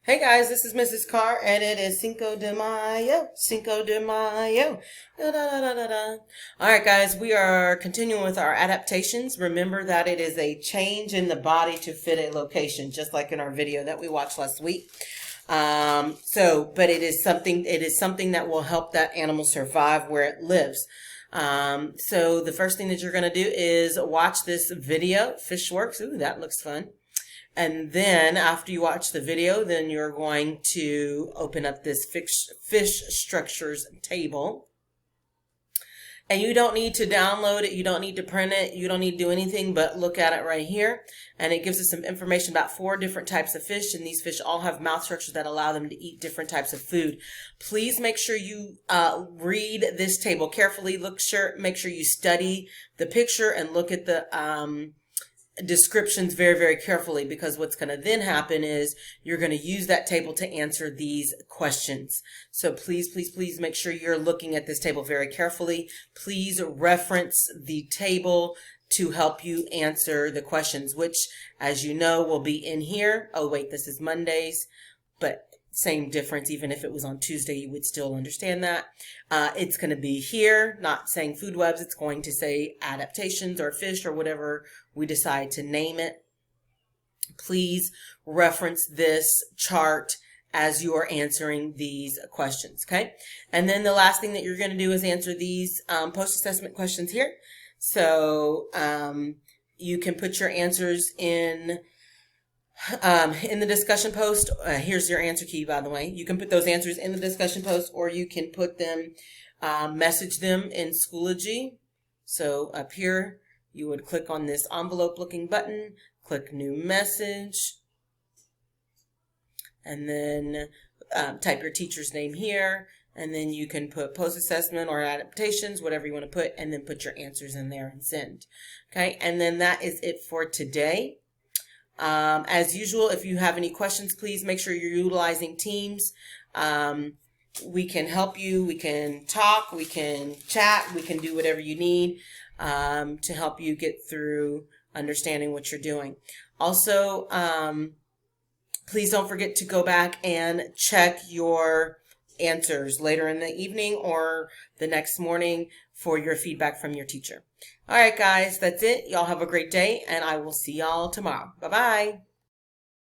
Hey guys, this is Mrs. Carr, and it is Cinco de Mayo. Cinco de Mayo. Da, da, da, da, da, da. All right, guys, we are continuing with our adaptations. Remember that it is a change in the body to fit a location, just like in our video that we watched last week. But it is something that will help that animal survive where it lives. So the first thing that you're going to do is watch this video, Fishworks. Ooh, that looks fun. And then after you watch the video, then you're going to open up this fish structures table. And you don't need to download it. You don't need to print it. You don't need to do anything but look at it right here. And it gives us some information about 4 different types of fish. And these fish all have mouth structures that allow them to eat different types of food. Please make sure you read this table carefully. Make sure you study the picture and look at the descriptions very, very carefully, because what's going to then happen is you're going to use that table to answer these questions. So please, please, please make sure you're looking at this table very carefully. Please reference the table to help you answer the questions, which, as you know, will be in here. Oh, wait, this is Mondays, but same difference. Even if it was on Tuesday, you would still understand that. It's going to be here, not saying food webs. It's going to say adaptations or fish or whatever we decide to name it. Please reference this chart as you are answering these questions, okay? And then the last thing that you're going to do is answer these post-assessment questions here. So you can put your answers in the discussion post. Here's your answer key, by the way. You can put those answers in the discussion post, or you can put them, message them in Schoology. So up here, you would click on this envelope looking button, click new message, and then type your teacher's name here. And then you can put post-assessment or adaptations, whatever you want to put, and then put your answers in there and send. Okay, and then that is it for today. As usual, if you have any questions, please make sure you're utilizing Teams. We can help you. We can talk. We can chat. We can do whatever you need to help you get through understanding what you're doing. Also, please don't forget to go back and check your answers later in the evening or the next morning for your feedback from your teacher. All right, guys, that's it. Y'all have a great day, and I will see y'all tomorrow. Bye-bye.